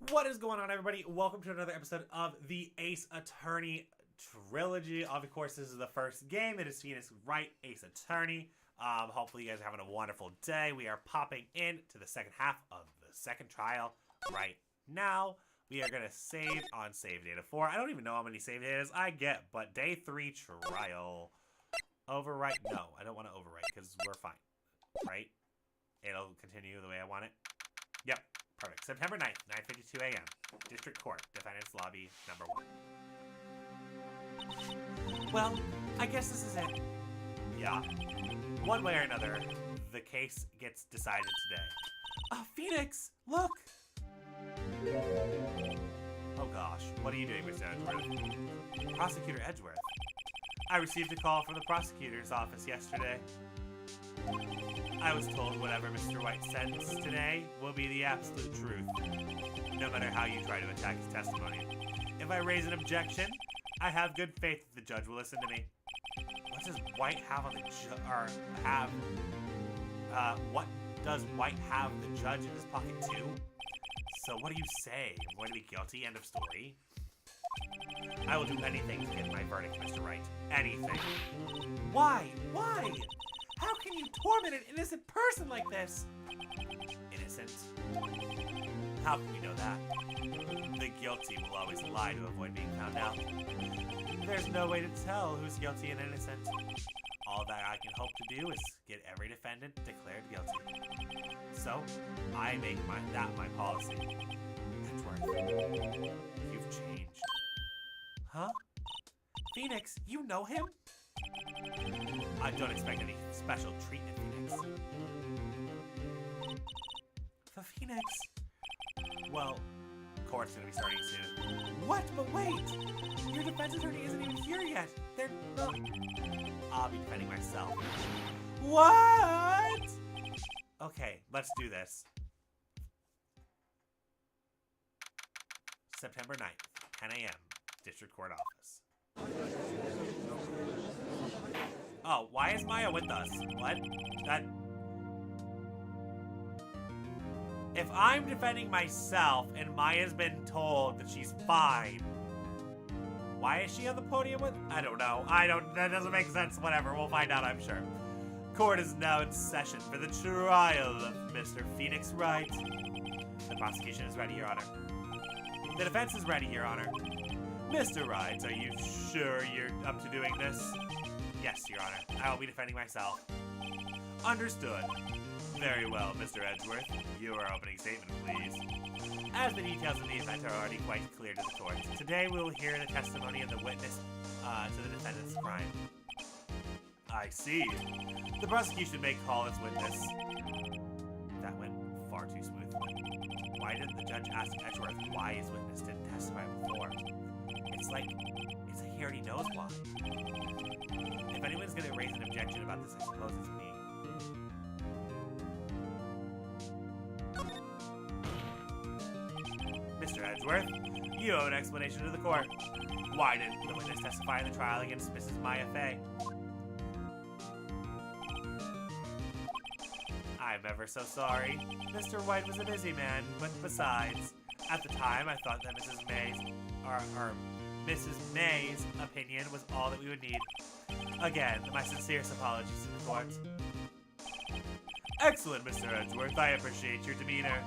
What is going on, everybody? Welcome to another episode of the Ace Attorney trilogy. Of course, this is the first game. It is Phoenix Wright, Ace Attorney. Hopefully you guys are having a wonderful day. We are popping into the second half of the second trial right now. We are going to save on save data 4. I don't even know how many save data I get, but day 3 trial. Overwrite? No, I don't want to overwrite because we're fine. Right? It'll continue the way I want it. Yep. Perfect. September 9th, 9:52 a.m. District Court, Defendant's Lobby, number 1. Well, I guess this is it. Yeah. One way or another, the case gets decided today. Oh, Phoenix! Look! Oh gosh, what are you doing, Mr. Edgeworth? Prosecutor Edgeworth. I received a call from the prosecutor's office yesterday. I was told whatever Mr. White says today will be the absolute truth, no matter how you try to attack his testimony. If I raise an objection, I have good faith that the judge will listen to me. What does White have on the what does White have the judge in his pocket too? So what do you say? I'm going to be guilty, end of story. I will do anything to get my verdict, Mr. Wright. Anything. Why? Why? How can you torment an innocent person like this? Innocent? How can you know that? The guilty will always lie to avoid being found out. There's no way to tell who's guilty and innocent. All that I can hope to do is get every defendant declared guilty. So, I make that my policy. Edgeworth, you've changed. Huh? Phoenix, you know him? I don't expect any special treatment, Phoenix. The Phoenix? Well, court's gonna be starting soon. What? But wait! Your defense attorney isn't even here yet! They're not... I'll be defending myself. What? Okay, let's do this. September 9th, 10 a.m., District Court Office. Oh, why is Maya with us? What? That... If I'm defending myself and Maya's been told that she's fine, why is she on the podium with... I don't know. That doesn't make sense. Whatever. We'll find out, I'm sure. Court is now in session for the trial of Mr. Phoenix Wright. The prosecution is ready, Your Honor. The defense is ready, Your Honor. Mr. Wright, are you sure you're up to doing this? Yes, Your Honor. I will be defending myself. Understood. Very well, Mr. Edgeworth. Your opening statement, please. As the details of the event are already quite clear to the court, today we will hear the testimony of the witness to the defendant's crime. I see. The prosecution may call its witness. That went far too smoothly. Why didn't the judge ask Edgeworth why his witness didn't testify before? It's like he already knows why. If anyone's going to raise an objection about this, I suppose it's me. Mr. Edgeworth, you owe an explanation to the court. Why didn't the witness testify in the trial against Mrs. Maya Fey? I'm ever so sorry. Mr. White was a busy man, but besides, at the time I thought that Mrs. May's opinion was all that we would need. Again, my sincerest apologies to the court. Excellent, Mr. Edgeworth. I appreciate your demeanor.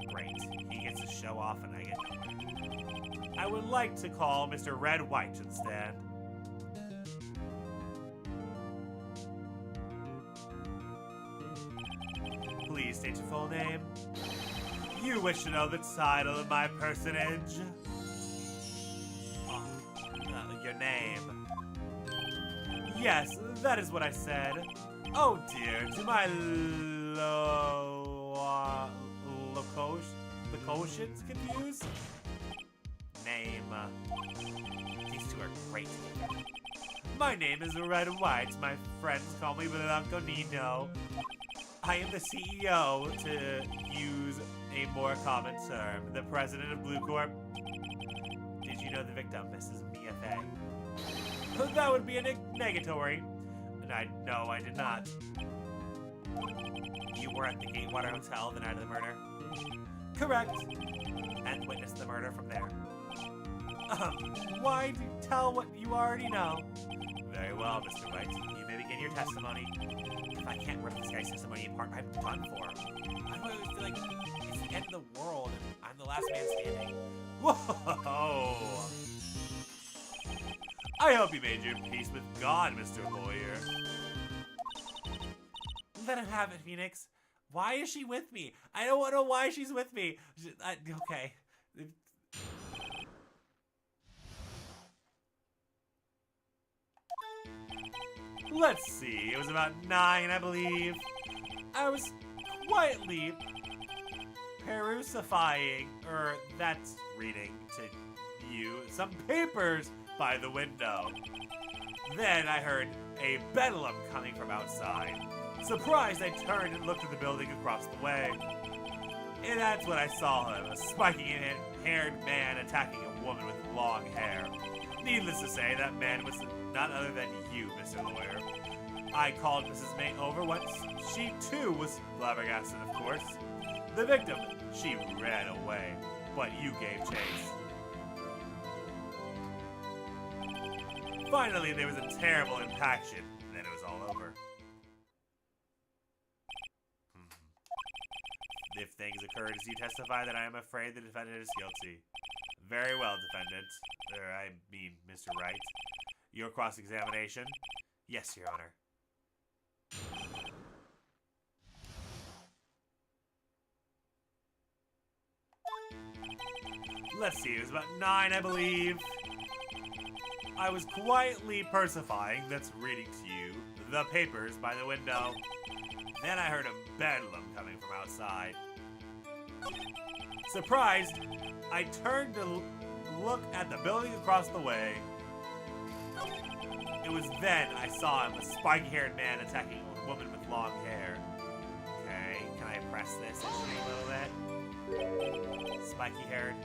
Great. He gets to show off and I get nowhere. I would like to call Mr. Red White to the stand. Please state your full name. You wish to know the title of my personage? Your name. Yes, that is what I said. Oh dear, to my locutions confused? Name. These two are great together. My name is Red White. My friends call me Blanco Nino. I am the CEO, to use a more common term, the president of Blue Corp. Did you know the victim, Mrs. Mia Fey? That would be a negatory. No, I did not. You were at the Gatewater Hotel the night of the murder? Correct. And witnessed the murder from there. Why do you tell what you already know? Very well, Mr. Wright. You may begin your testimony. If I can't rip this guy's testimony apart, I'm done for. I always feel like it's the end of the world and I'm the last man standing. Whoa! I hope you made your peace with God, Mr. Lawyer. Let him have it, Phoenix. Why is she with me? I don't know why she's with me. Okay. Let's see. It was about 9, I believe. I was quietly perusifying, that's reading to you, some papers by the window. Then I heard a bedlam coming from outside. Surprised, I turned and looked at the building across the way. And that's when I saw him, a spiky-haired man attacking a woman with long hair. Needless to say, that man was none other than you, Mr. Lawyer. I called Mrs. May over once. She, too, was flabbergasted, of course. The victim, she ran away, but you gave chase. Finally, there was a terrible impaction, and then it was all over. If things occurred as you testify, then I am afraid the defendant is guilty. Very well, defendant. I mean, Mr. Wright. Your cross-examination? Yes, Your Honor. Let's see, it was about 9, I believe. I was quietly persifying, that's reading to you, the papers by the window. Then I heard a bedlam coming from outside. Surprised, I turned to look at the building across the way. It was then I saw him, a spiky-haired man attacking a woman with long hair. Okay, can I press this actually a little bit? Spiky-haired.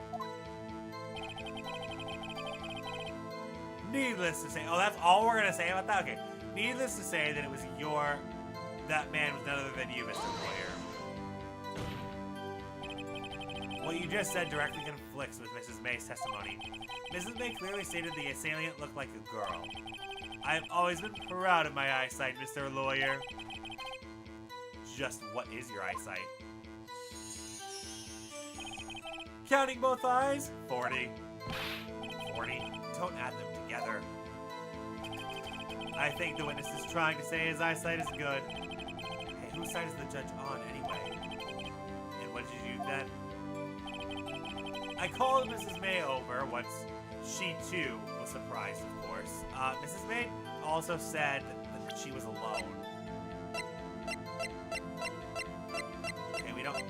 Needless to say, oh, that's all we're gonna say about that? Okay. Needless to say that it was that man was none other than you, Mr. Lawyer. What you just said directly conflicts with Mrs. May's testimony. Mrs. May clearly stated the assailant looked like a girl. I have always been proud of my eyesight, Mr. Lawyer. Just what is your eyesight? Counting both eyes? 40. 40? Don't add them together. I think the witness is trying to say his eyesight is good. Hey, whose side is the judge on, anyway? And what did you do then? I called Mrs. May over once she, too, was surprised, of course. Mrs. May also said that she was alone. Okay, we don't...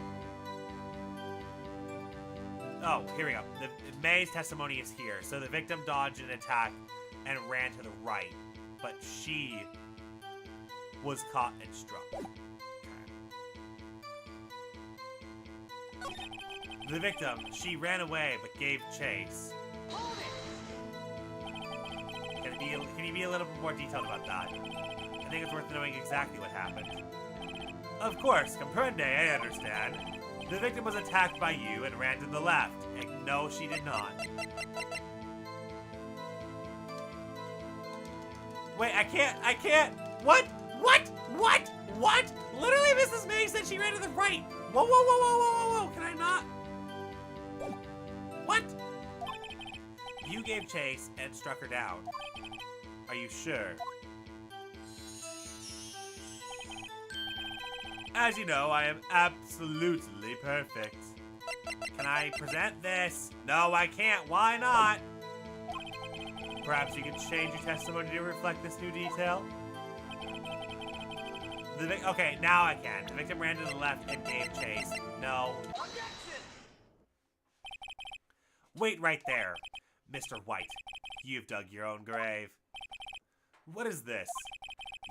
Oh, here we go. May's testimony is here. So the victim dodged an attack and ran to the right, but she was caught and struck. Okay. The victim, she ran away but gave chase. Can you be a little bit more detailed about that? I think it's worth knowing exactly what happened. Of course, comprende, I understand. The victim was attacked by you and ran to the left. And no, she did not. Wait, I can't. What? Literally, Mrs. May said she ran to the right. Whoa. Can I not? What? You gave chase and struck her down. Are you sure? As you know, I am absolutely perfect. Can I present this? No, I can't. Why not? Perhaps you can change your testimony to reflect this new detail? Okay, now I can. The victim ran to the left and gave chase. No. Wait right there. Mr. White, you've dug your own grave. What is this?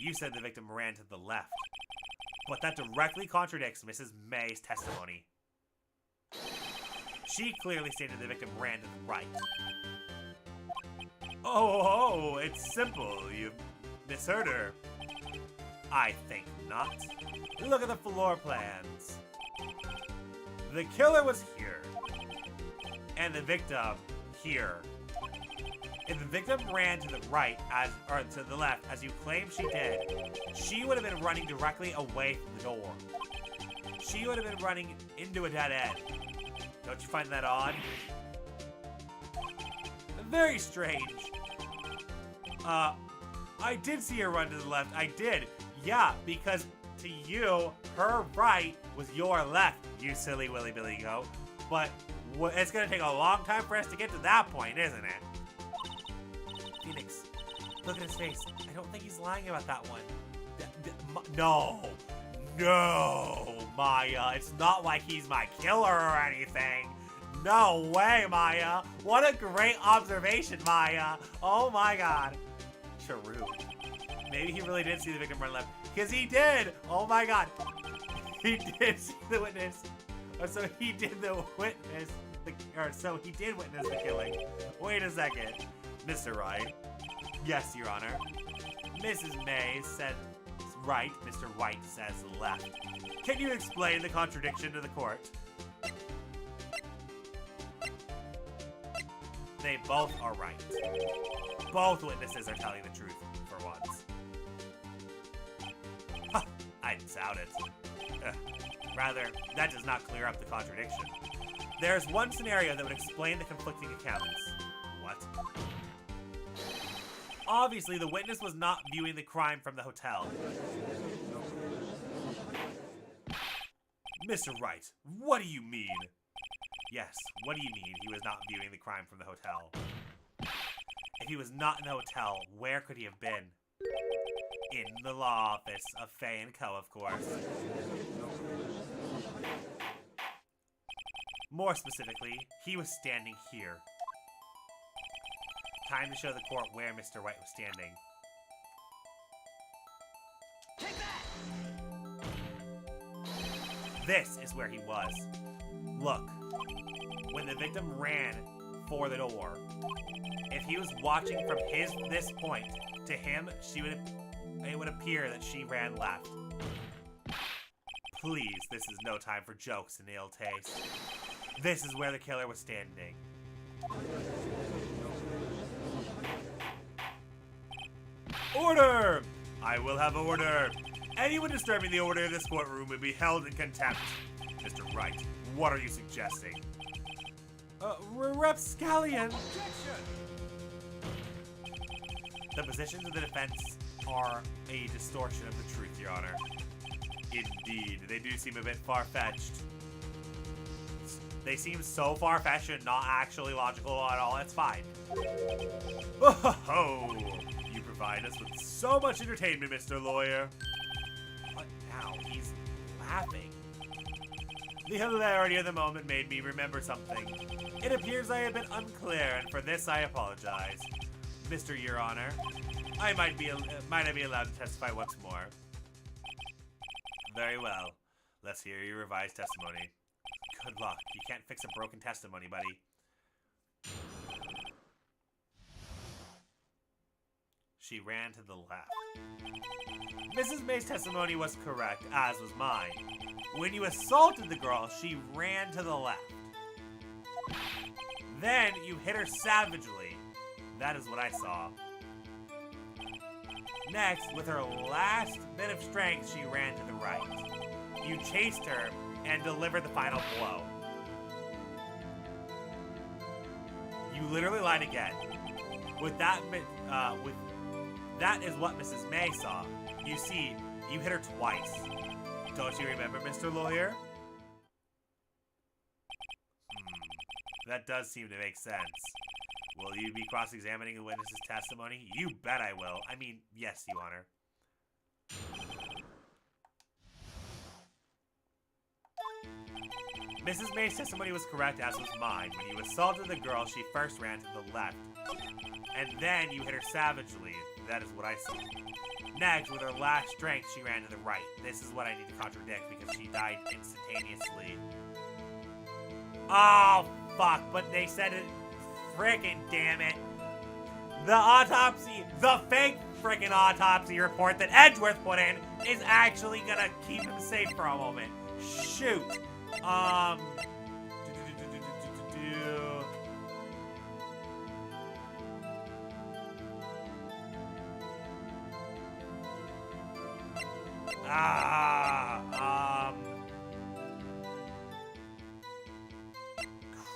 You said the victim ran to the left. But that directly contradicts Mrs. May's testimony. She clearly stated the victim ran to the right. Oh, it's simple. You misheard her. I think not. Look at the floor plans. The killer was here. And the victim here. If the victim ran to the right, or to the left, as you claim she did, she would have been running directly away from the door. She would have been running into a dead end. Don't you find that odd? Very strange. I did see her run to the left. I did. Yeah, because to you, her right was your left, you silly willy billy goat. But it's gonna take a long time for us to get to that point, isn't it? Phoenix, look at his face. I don't think he's lying about that one. No, Maya. It's not like he's my killer or anything. No way, Maya. What a great observation, Maya. Oh my god. True. Maybe he really did see the victim run left. Because he did. Oh my god. He did see the witness. Or so he did the witness. Or so he did witness the killing. Wait a second. Mr. Wright. Yes, Your Honor. Mrs. May said right. Mr. Wright says left. Can you explain the contradiction to the court? They both are right. Both witnesses are telling the truth, for once. Huh, I doubt it. Rather, that does not clear up the contradiction. There's one scenario that would explain the conflicting accounts. What? Obviously, the witness was not viewing the crime from the hotel. Mr. Wright, what do you mean? Yes, what do you mean he was not viewing the crime from the hotel? If he was not in the hotel, where could he have been? In the law office of Faye & Co., of course. More specifically, he was standing here. Time to show the court where Mr. Wright was standing. Take that! This is where he was. Look, when the victim ran for the door, if he was watching from this point to him, it would appear that she ran left. Please, this is no time for jokes and ill taste. This is where the killer was standing. Order! I will have order. Anyone disturbing the order of this courtroom will be held in contempt. Mr. Wright, what are you suggesting? Rapscallion. Objection! The positions of the defense are a distortion of the truth, Your Honor. Indeed, they do seem a bit far-fetched. They seem so far-fetched and not actually logical at all. It's fine. Oh, you provide us with so much entertainment, Mr. Lawyer. What now? He's laughing. The hilarity of the moment made me remember something. It appears I have been unclear, and for this I apologize. Mr. Your Honor, might I be allowed to testify once more? Very well. Let's hear your revised testimony. Good luck. You can't fix a broken testimony, buddy. She ran to the left. Mrs. May's testimony was correct, as was mine. When you assaulted the girl, she ran to the left. Then you hit her savagely. That is what I saw. Next, with her last bit of strength, she ran to the right. You chased her and delivered the final blow. You literally lied again. That is what Mrs. May saw. You see, you hit her twice. Don't you remember, Mr. Lawyer? That does seem to make sense. Will you be cross-examining the witness's testimony? You bet I will. I mean, yes, Your Honor. Mrs. May's testimony was correct, as was mine. When you assaulted the girl, she first ran to the left. And then you hit her savagely. That is what I saw. Next, with her last strength, she ran to the right. This is what I need to contradict, because she died instantaneously. Oh, fuck, but they said it. Frickin' damn it. The fake frickin' autopsy report that Edgeworth put in is actually gonna keep him safe for a moment. Shoot.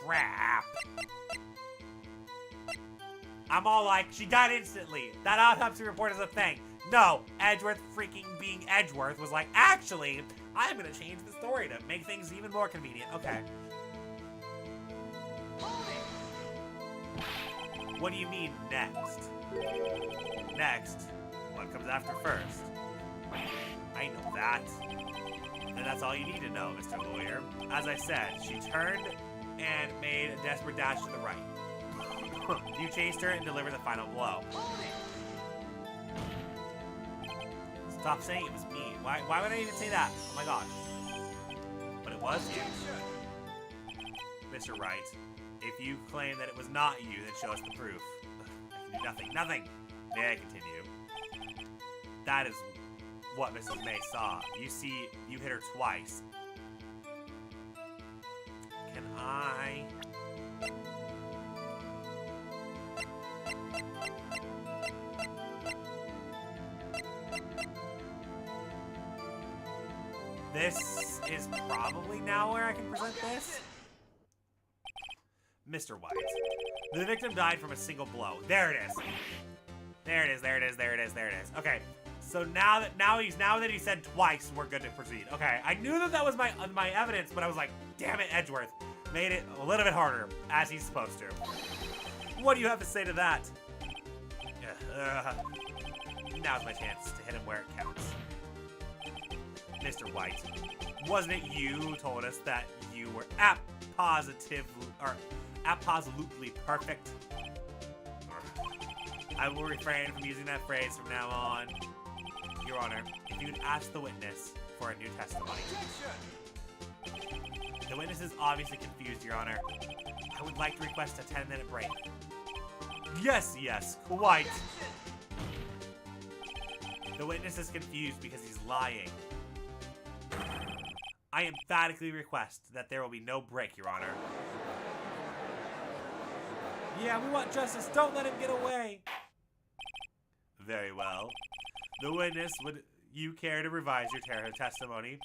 Crap. I'm all like, she died instantly. That autopsy report is a thing. No, Edgeworth freaking being Edgeworth was like, actually, I'm gonna change the story to make things even more convenient. Okay. What do you mean, next? Next? What comes after first? I know that. And that's all you need to know, Mr. Lawyer. As I said, she turned and made a desperate dash to the right. You chased her and delivered the final blow. Stop saying it was me. Why would I even say that? Oh my gosh. But it was you. Mr. Wright, if you claim that it was not you, then show us the proof. I can do nothing. Nothing! May I continue? That is what Mrs. May saw. You see, you hit her twice. Can I... This is probably now where I can present this. Mr. White. The victim died from a single blow. There it is. There it is, there it is, there it is, there it is. Okay. So now that he said twice, we're good to proceed. Okay. I knew that was my evidence, but I was like, damn it, Edgeworth. Made it a little bit harder, as he's supposed to. What do you have to say to that? Now's my chance to hit him where it counts. Mr. White, wasn't it you who told us that you were absolutely perfect? I will refrain from using that phrase from now on. Your Honor, if you would ask the witness for a new testimony. The witness is obviously confused, Your Honor. I would like to request a 10-minute break. Yes, quite. The witness is confused because he's lying. I emphatically request that there will be no break, Your Honor. Yeah, we want justice. Don't let him get away. Very well. The witness, would you care to revise your testimony?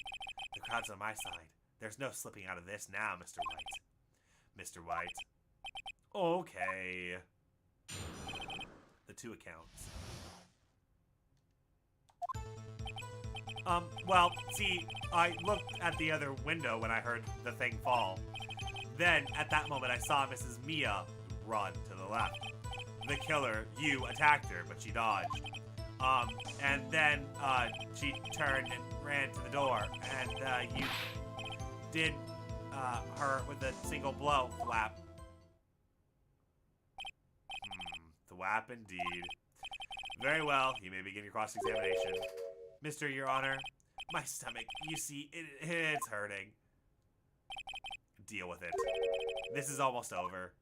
The crowd's on my side. There's no slipping out of this now, Mr. White. Mr. White. Okay. The two accounts. Well, see, I looked at the other window when I heard the thing fall. Then, at that moment, I saw Mrs. Mia run to the left. The killer, you, attacked her, but she dodged. And then, she turned and ran to the door, and, you did, her with a single blow, thwap. Thwap indeed. Very well, you may begin your cross-examination. Mr. Your Honor, my stomach, you see, it's hurting. Deal with it. This is almost over.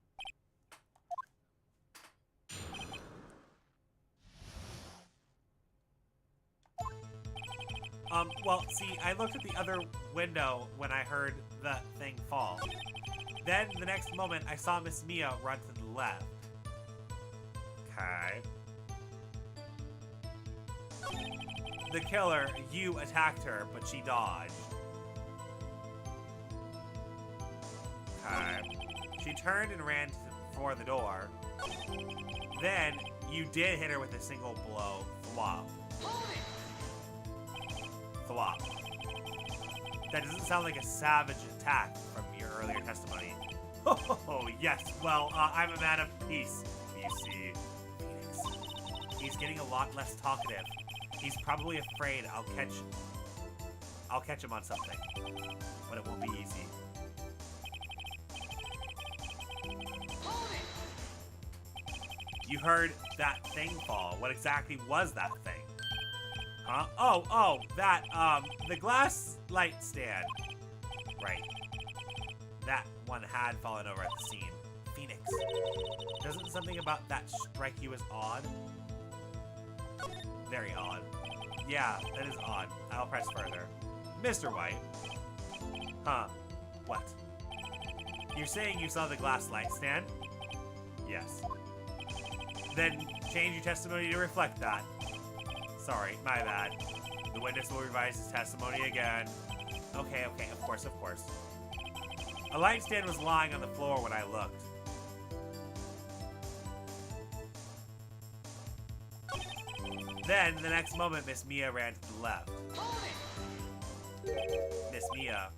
Well, see, I looked at the other window when I heard the thing fall. Then, the next moment, I saw Miss Mia run to the left. Okay. The killer, you attacked her, but she dodged. Okay. She turned and ran for the door. Then, you did hit her with a single blow. Thwop. Thwop. That doesn't sound like a savage attack from your earlier testimony. Oh, yes. Well, I'm a man of peace, you see. Phoenix. He's getting a lot less talkative. He's probably afraid I'll catch him on something. But it won't be easy. You heard that thing fall. What exactly was that thing? Huh? Oh, that, the glass light stand. Right. That one had fallen over at the scene. Phoenix. Doesn't something about that strike you as odd? Very odd. Yeah, that is odd. I'll press further. Mr. White. Huh. What? You're saying you saw the glass light stand? Yes. Then change your testimony to reflect that. Sorry, my bad. The witness will revise his testimony again. Okay, of course. A light stand was lying on the floor when I looked. Then, the next moment, Miss Mia ran to the left. Miss Mia.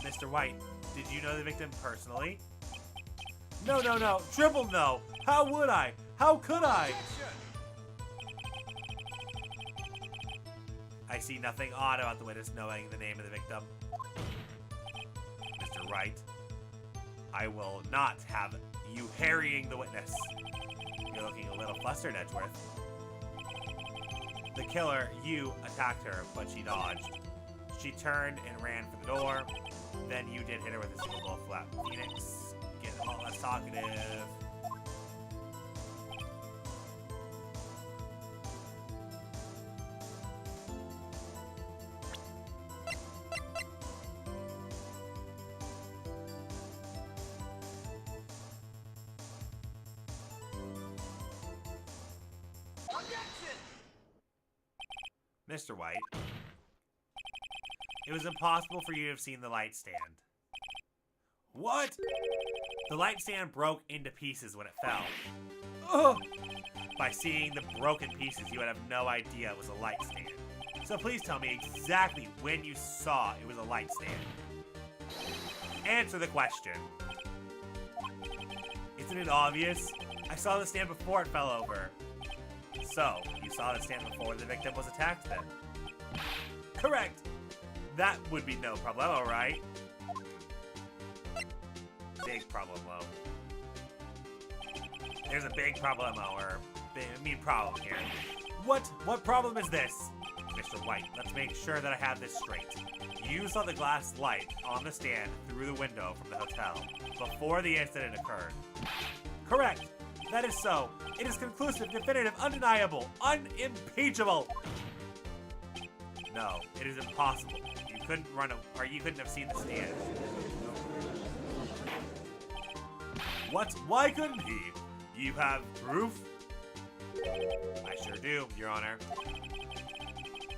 Mr. White, did you know the victim personally? No. Triple no. How would I? How could I? I see nothing odd about the witness knowing the name of the victim. Mr. Wright, I will not have you harrying the witness. You're looking a little flustered, Edgeworth. The killer, you, attacked her, but she dodged. She turned and ran for the door. Then you did hit her with a single blow flat. Phoenix, get a lot less talkative. Mr. White, it was impossible for you to have seen the light stand. What? The light stand broke into pieces when it fell. Ugh. By seeing the broken pieces, you would have no idea it was a light stand. So please tell me exactly when you saw it was a light stand. Answer the question. Isn't it obvious? I saw the stand before it fell over. So, you saw the stand before the victim was attacked then? Correct! That would be no problemo, right? Big problemo. There's a big problemo, or problem here. What problem is this? Mr. White, let's make sure that I have this straight. You saw the glass light on the stand through the window from the hotel before the incident occurred. Correct! That is so. It is conclusive, definitive, undeniable, unimpeachable. No, it is impossible. You couldn't you couldn't have seen the stand. What? Why couldn't he? You have proof? I sure do, Your Honor.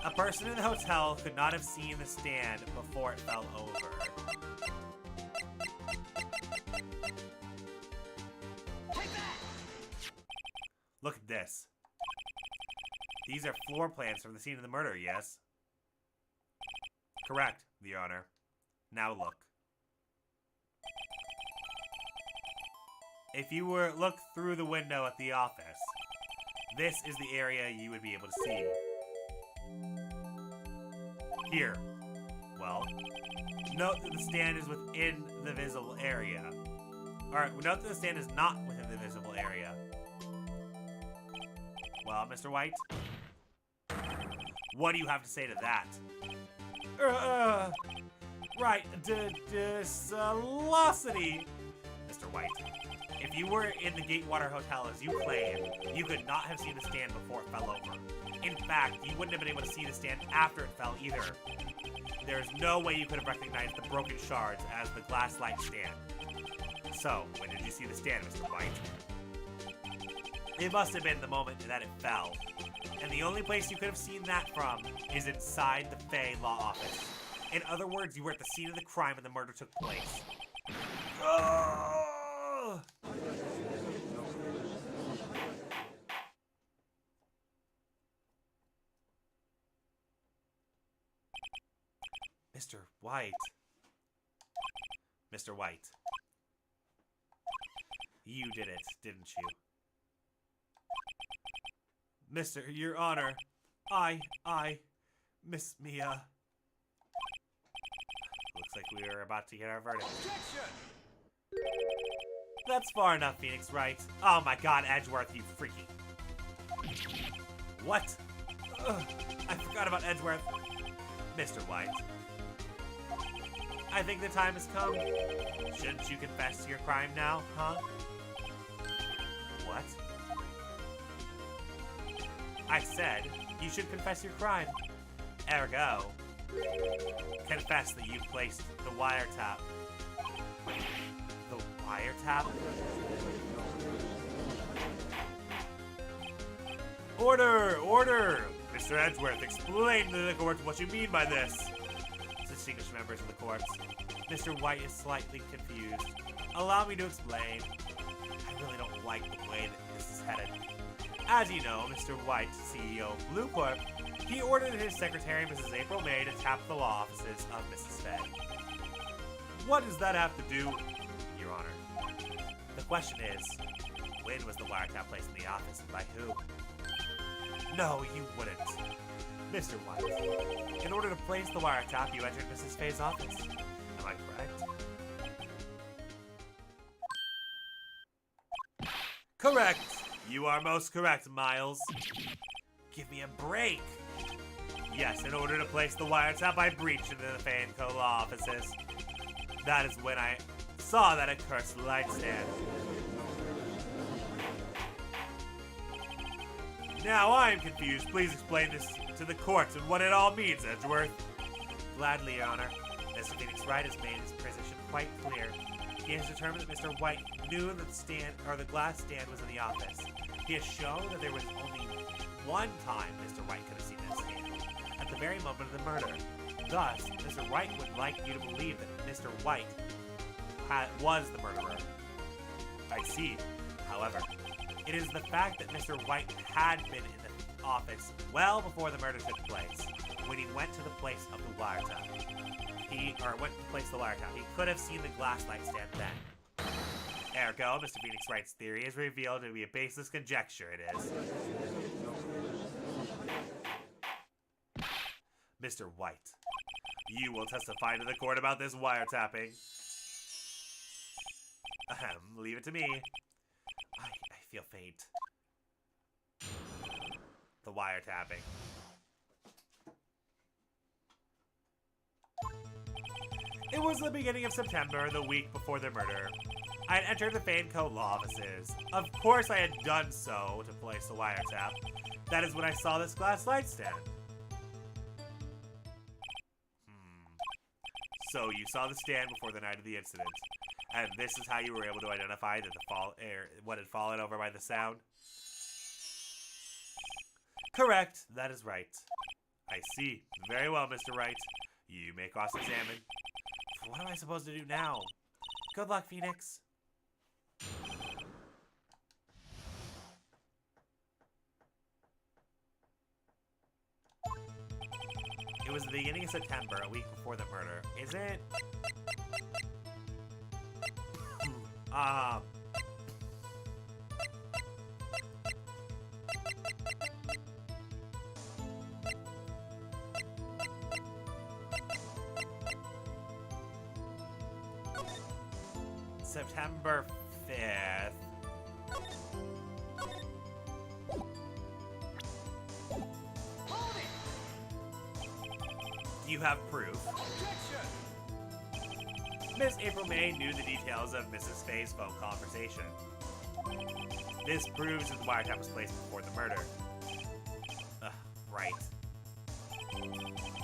A person in the hotel could not have seen the stand before it fell over. Look at this. These are floor plans from the scene of the murder, yes? Correct, Your Honor. Now look. If you were look through the window at the office, this is the area you would be able to see. Here. Well, note that the stand is within the visible area. Alright, note that the stand is not within the visible area. Well, Mr. White, what do you have to say to that? Right, disvelocity. Mr. White, if you were in the Gatewater Hotel as you claim, you could not have seen the stand before it fell over. In fact, you wouldn't have been able to see the stand after it fell either. There is no way you could have recognized the broken shards as the glass light stand. So, when did you see the stand, Mr. White? It must have been the moment that it fell. And the only place you could have seen that from is inside the Fey Law Office. In other words, you were at the scene of the crime when the murder took place. Oh! Mr. White. Mr. White. You did it, didn't you? Your Honor, Miss Mia. Looks like we are about to get our verdict. Objection! That's far enough, Phoenix, right? Oh my god, Edgeworth, you freaky. What? Ugh, I forgot about Edgeworth. Mr. White. I think the time has come. Shouldn't you confess to your crime now, huh? What? I said, you should confess your crime. Ergo, confess that you placed the wiretap. The wiretap? Order! Order! Mr. Edgeworth, explain to the court what you mean by this. Distinguished members of the court, Mr. White is slightly confused. Allow me to explain. I really don't like the way that this is headed. As you know, Mr. White, CEO of Blue Corp, he ordered his secretary, Mrs. April May, to tap the law offices of Mrs. Faye. What does that have to do, Your Honor? The question is, when was the wiretap placed in the office and by who? No, you wouldn't. Mr. White, in order to place the wiretap, you entered Mrs. Faye's office. Am I correct? Correct! You are most correct, Miles. Give me a break! Yes, in order to place the wiretap, I breached into the Faye & Co. law offices. That is when I saw that accursed light stand. Now I'm confused. Please explain this to the courts and what it all means, Edgeworth. Gladly, Your Honor. Mr. Phoenix Wright has made his position quite clear. He has determined that Mr. White knew that the glass stand was in the office. He has shown that there was only one time Mr. White could have seen that stand, at the very moment of the murder. Thus, Mr. Wright would like you to believe that Mr. White was the murderer. I see. However, it is the fact that Mr. White had been in the office well before the murder took place, when he went to the place of the wiretap. He could have seen the glass light stand then. Ergo, Mr. Phoenix Wright's theory is revealed to be a baseless conjecture, it is. Mr. White, you will testify to the court about this wiretapping. Leave it to me. I feel faint. The wiretapping. It was the beginning of September, the week before the murder. I had entered the Faye & Co. law offices. Of course I had done so to place the wiretap. That is when I saw this glass light stand. So you saw the stand before the night of the incident, and this is how you were able to identify that what had fallen over by the sound? Correct, that is right. I see. Very well, Mr. Wright. You may cross-examine. What am I supposed to do now? Good luck, Phoenix. It was the beginning of September, a week before the murder. Is it? September 5th. You have proof. Miss April May knew the details of Mrs. Faye's phone conversation. This proves that the wiretap was placed before the murder. Right.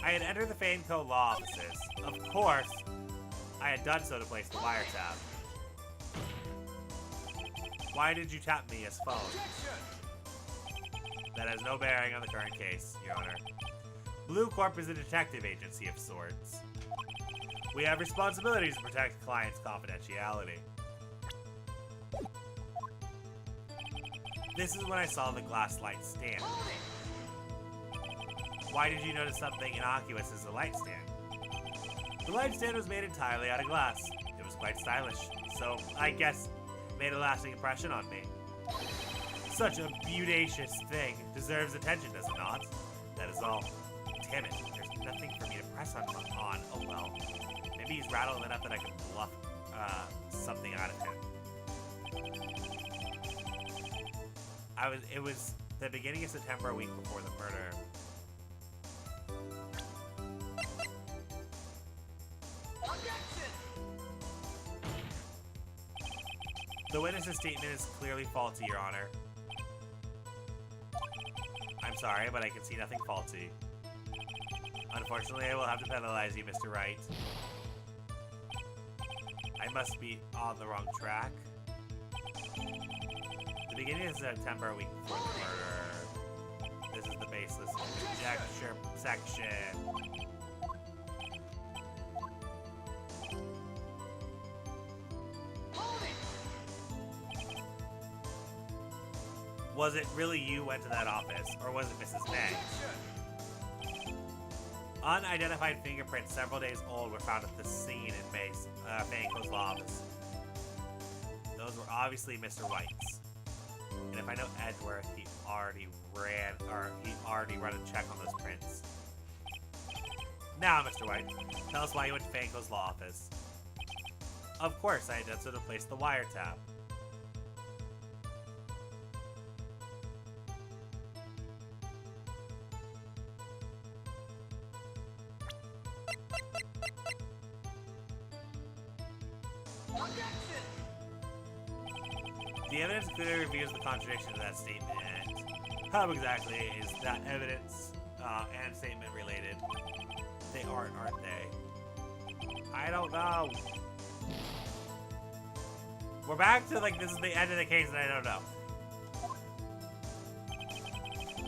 I had entered the Faye & Co. law offices. Of course, I had done so to place the wiretap. Why did you tap me as phone? That has no bearing on the current case, Your Honor. Blue Corp is a detective agency of sorts. We have responsibilities to protect clients' confidentiality. This is when I saw the glass light stand. Why did you notice something innocuous as a light stand? The light stand was made entirely out of glass. It was quite stylish, so I guess made a lasting impression on me. Such a beaudacious thing deserves attention, does it not? That is all. Damn it, there's nothing for me to press on. Oh well. Maybe he's rattling enough that I can bluff something out of him. It was the beginning of September, a week before the murder. The witness's statement is clearly faulty, Your Honor. I'm sorry, but I can see nothing faulty. Unfortunately, I will have to penalize you, Mr. Wright. I must be on the wrong track. The beginning of September, a week before the murder. This is the baseless conjecture section. Was it really you who went to that office, or was it Mrs. May? Unidentified fingerprints several days old were found at the scene in Banco's office. Those were obviously Mr. White's. And if I know Edgeworth, he already run a check on those prints. Now, Mr. White, tell us why you went to Banco's law office. Of course, I did so to place the wiretap. The evidence clearly reveals the contradiction to that statement. How exactly is that evidence and statement related? They aren't they? I don't know. We're back to like this is the end of the case and I don't know.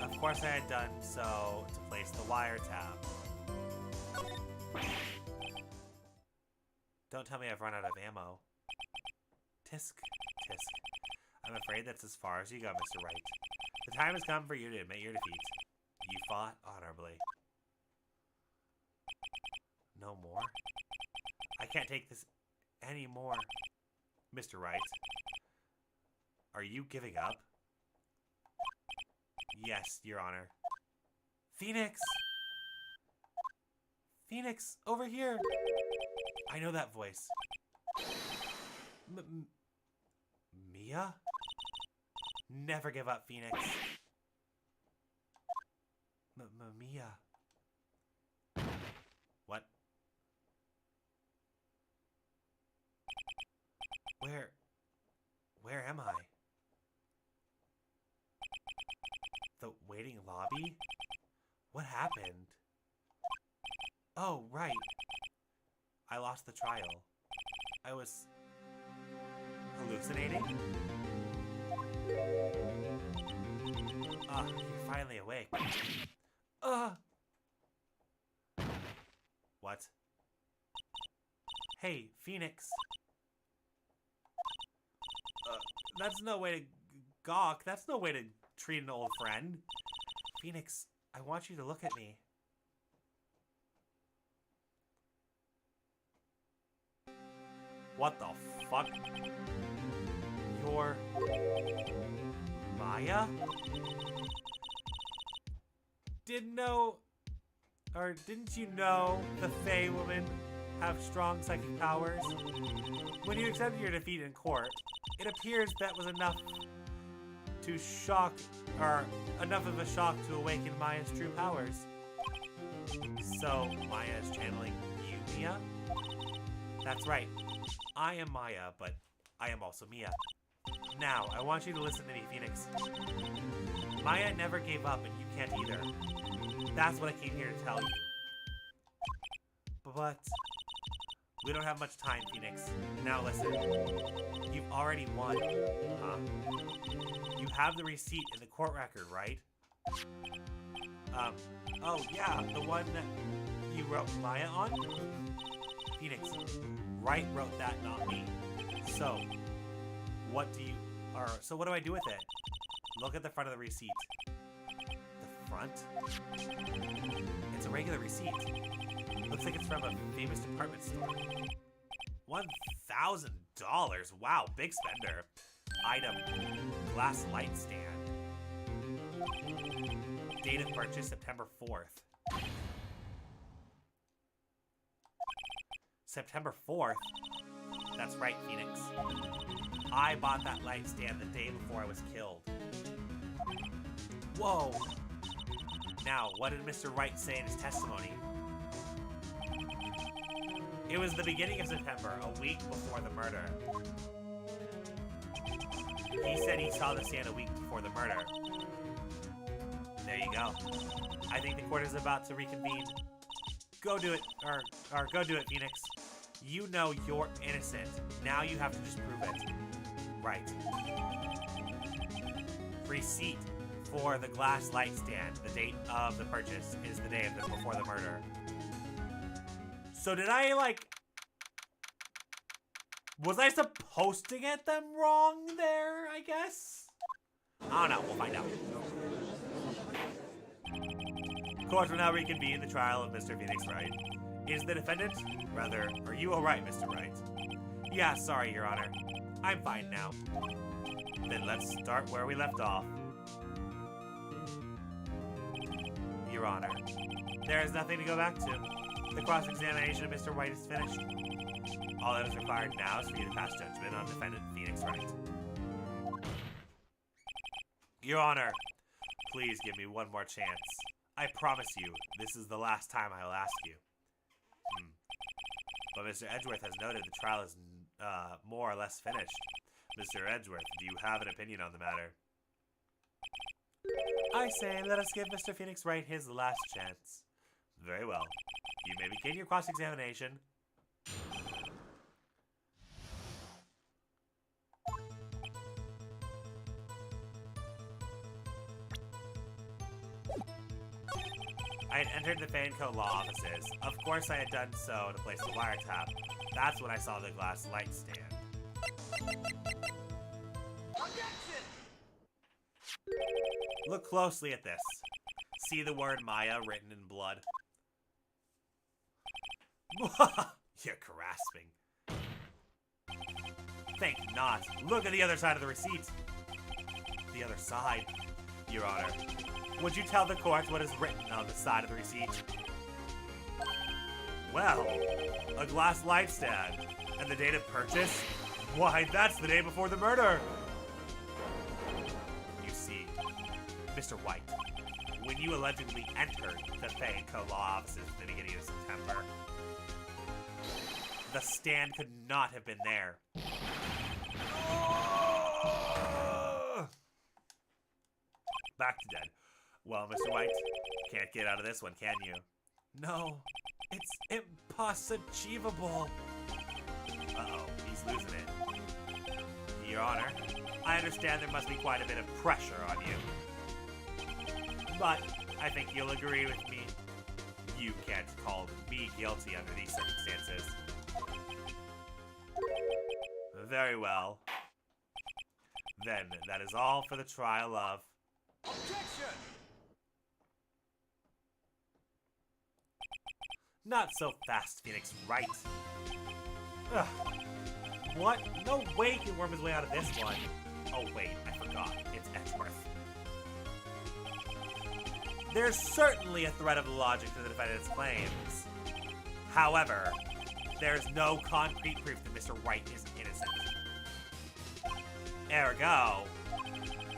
Of course I had done so to place the wiretap. Don't tell me I've run out of ammo. Tisk, tisk. I'm afraid that's as far as you go, Mr. Wright. The time has come for you to admit your defeat. You fought honorably. No more? I can't take this anymore. Mr. Wright. Are you giving up? Yes, Your Honor. Phoenix! Phoenix, over here! I know that voice. Mia? Never give up, Phoenix. Mia. What? Where am I? The waiting lobby? What happened? Oh, right. I lost the trial. I was hallucinating? Ah, you're finally awake. What? Hey, Phoenix. That's no way to gawk. That's no way to treat an old friend. Phoenix, I want you to look at me. What the fuck? You're Maya? Didn't you know the Fae women have strong psychic powers? When you accepted your defeat in court, it appears that was enough to shock, or enough of a shock to awaken Maya's true powers. So, Maya is channeling you, Mia? That's right. I am Maya, but I am also Mia. Now, I want you to listen to me, Phoenix. Maya never gave up, and you can't either. That's what I came here to tell you. But we don't have much time, Phoenix. Now listen. You've already won. You have the receipt in the court record, right? Oh yeah, the one that you wrote Maya on? Phoenix, Wright wrote that, not me. So what do I do with it? Look at the front of the receipt. The front? It's a regular receipt. Looks like it's from a famous department store. $1,000? Wow, big spender. Item, glass light stand. Date of purchase, September 4th. September 4th? That's right, Phoenix. I bought that light stand the day before I was killed. Whoa! Now, what did Mr. Wright say in his testimony? It was the beginning of September, a week before the murder. He said he saw the stand a week before the murder. There you go. I think the court is about to reconvene. Go do it, or go do it, Phoenix. You know you're innocent. Now you have to just prove it. Right. Receipt for the glass light stand. The date of the purchase is the day of before the murder. So did I, like... Was I supposed to get them wrong there, I guess? I don't know. We'll find out. Court will now reconvene the trial of Mr. Phoenix Wright. Is the defendant? Rather, are you alright, Mr. Wright? Yeah, sorry, Your Honor. I'm fine now. Then let's start where we left off. Your Honor, there is nothing to go back to. The cross-examination of Mr. Wright is finished. All that is required now is for you to pass judgment on defendant Phoenix Wright. Your Honor, please give me one more chance. I promise you, this is the last time I will ask you. But Mr. Edgeworth has noted the trial is more or less finished. Mr. Edgeworth, do you have an opinion on the matter? I say, let us give Mr. Phoenix Wright his last chance. Very well. You may begin your cross-examination. I had entered the Fanco law offices. Of course I had done so to place the wiretap. That's when I saw the glass light stand. Objection! Look closely at this. See the word Maya written in blood? You're grasping. Think not. Look at the other side of the receipt. The other side, Your Honor. Would you tell the court what is written on the side of the receipt? Well, a glass light stand. And the date of purchase? Why, that's the day before the murder! You see, Mr. White, when you allegedly entered the Fanco law offices at the beginning of September, the stand could not have been there. Back to dead. Well, Mr. White, can't get out of this one, can you? No, it's impossible. Uh-oh, he's losing it. Your Honor, I understand there must be quite a bit of pressure on you. But I think you'll agree with me. You can't call me guilty under these circumstances. Very well. Then that is all for the trial of... Objection! Not so fast, Phoenix Wright. Ugh. What? No way he can worm his way out of this one. Oh wait, I forgot. It's Edgeworth. There's certainly a thread of logic to the defendant's claims. However, there's no concrete proof that Mr. Wright is innocent. Ergo,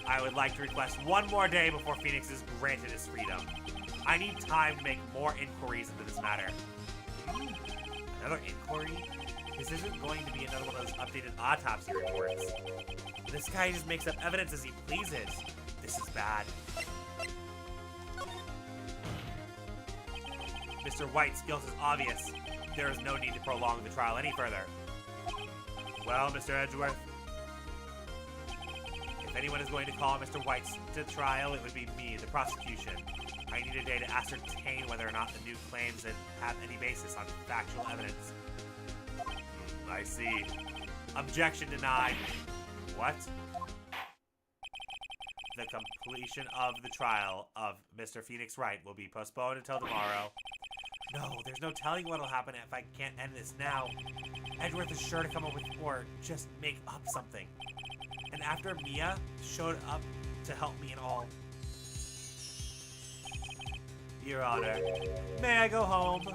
I would like to request one more day before Phoenix is granted his freedom. I need time to make more inquiries into this matter. Another inquiry? This isn't going to be another one of those updated autopsy reports. This guy just makes up evidence as he pleases. This is bad. Mr. White's guilt is obvious. There is no need to prolong the trial any further. Well, Mr. Edgeworth, if anyone is going to call Mr. White to trial, it would be me, the prosecution. I need a day to ascertain whether or not the new claims have any basis on factual evidence. I see. Objection denied. What? The completion of the trial of Mr. Phoenix Wright will be postponed until tomorrow. No, there's no telling what'll happen if I can't end this now. Edgeworth is sure to come up with or just make up something. And after Mia showed up to help me and all. Your Honor, may I go home?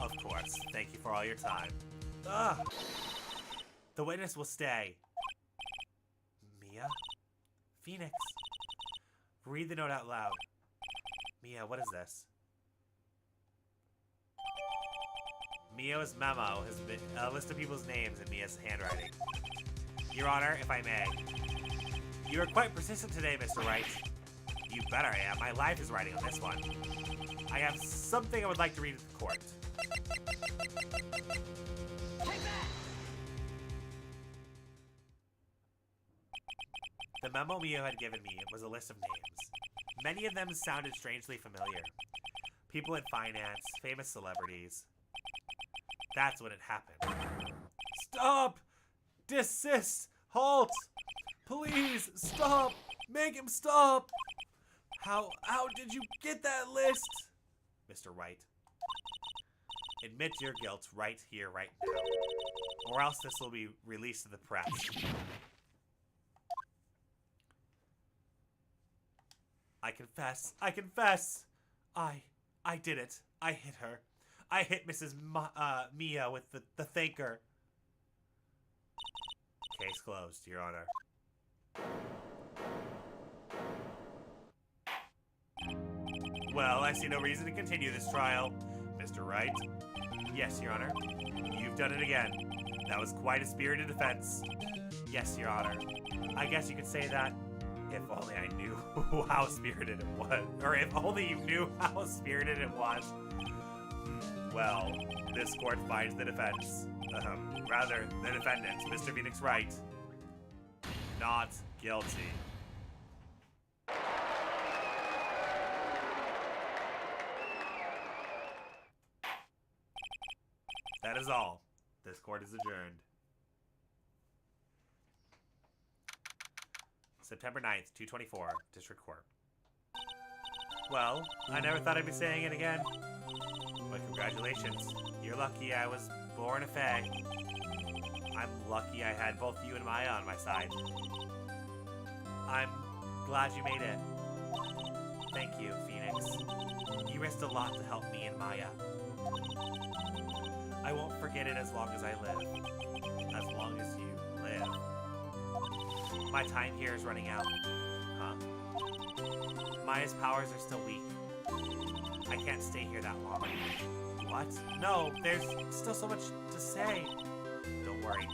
Of course. Thank you for all your time. Ugh. The witness will stay. Mia? Phoenix. Read the note out loud. Mia, what is this? Mia's memo has been a list of people's names in Mia's handwriting. Your Honor, if I may. You are quite persistent today, Mr. Wright. You bet I am. My life is riding on this one. I have something I would like to read to the court. The memo Mio had given me was a list of names. Many of them sounded strangely familiar. People in finance, famous celebrities. That's when it happened. Stop! Desist! Halt! Please, stop! Make him stop! How did you get that list? Mr. Wright. Admit your guilt right here, right now. Or else this will be released to the press. I confess. I confess. I did it. I hit her. I hit Mrs. Mia with the thinker. Case closed, Your Honor. Well, I see no reason to continue this trial. Mr. Wright? Yes, Your Honor. You've done it again. That was quite a spirited defense. Yes, Your Honor. I guess you could say that. If only I knew how spirited it was. Or if only you knew how spirited it was. Well, this court finds the defense. Rather, the defendant, Mr. Phoenix Wright, not guilty. That is all. This court is adjourned. September 9th, 224, District Court. Well, I never thought I'd be saying it again. But congratulations. You're lucky I was born a fae. I'm lucky I had both you and Maya on my side. I'm glad you made it. Thank you, Phoenix. You risked a lot to help me and Maya. I won't forget it as long as I live. As long as you live. My time here is running out. Huh? Maya's powers are still weak. I can't stay here that long. What? No, there's still so much to say. Don't worry.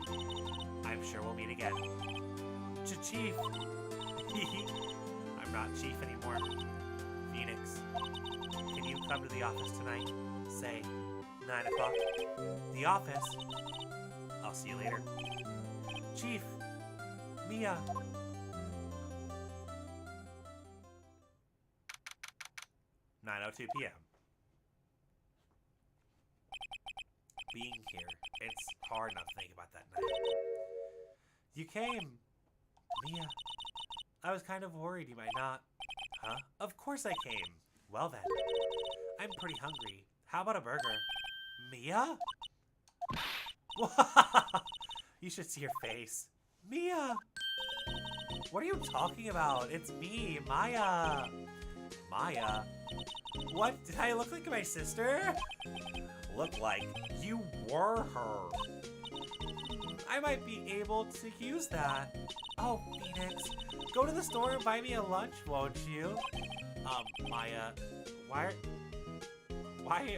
I'm sure we'll meet again. Chief. I'm not Chief anymore. Phoenix, can you come to the office tonight? Say, 9 o'clock. The office? I'll see you later. Chief. Mia. (9:02 p.m.) Being here, it's hard not to think about that night. You came, Mia. I was kind of worried you might not. Huh? Of course I came. Well then, I'm pretty hungry. How about a burger? Mia? You should see your face. Mia! What are you talking about? It's me, Maya. Maya? What? Did I look like my sister? Look like you were her. I might be able to use that. Oh, Phoenix, go to the store and buy me a lunch, won't you? Maya, why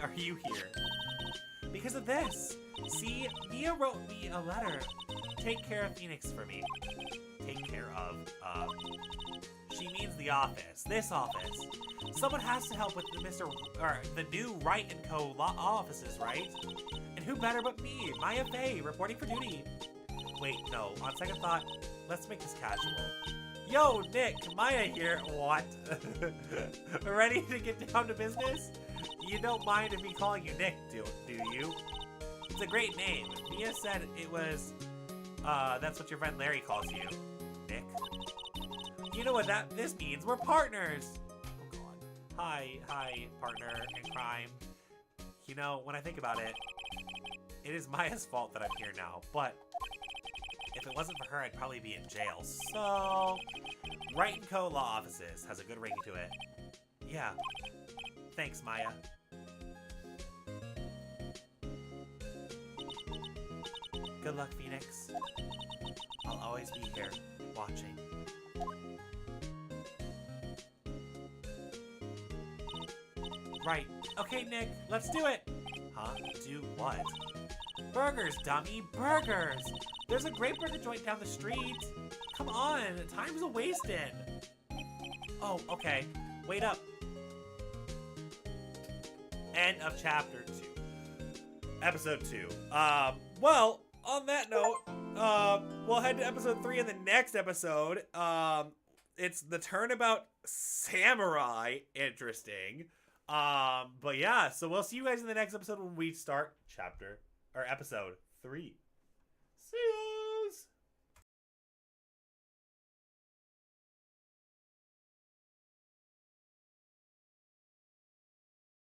are you here? Because of this. See, Mia wrote me a letter. Take care of Phoenix for me. Take care of, she means the office. This office. Someone has to help with the new Wright & Co. law offices, right? And who better but me, Maya Faye, reporting for duty. Wait, no, on second thought, let's make this casual. Yo, Nick, Maya here. What? Ready to get down to business? You don't mind me calling you Nick, do you? It's a great name. Mia said it was, that's what your friend Larry calls you. Nick? You know what this means? We're partners! Oh god. Hi, partner in crime. You know, when I think about it, it is Maya's fault that I'm here now, but if it wasn't for her, I'd probably be in jail. So, Wright & Co. Law Offices has a good ring to it. Yeah. Thanks, Maya. Good luck, Phoenix. I'll always be here, watching. Right. Okay, Nick, let's do it! Huh? Do what? Burgers, dummy! Burgers! There's a great burger joint down the street! Come on! Time's a-wasting! Oh, okay. Wait up. End of chapter 2. Episode 2. Well, on that note, we'll head to episode 3 in the next episode. It's the turnabout samurai. Interesting. But yeah, so we'll see you guys in the next episode when we start episode 3. See ya!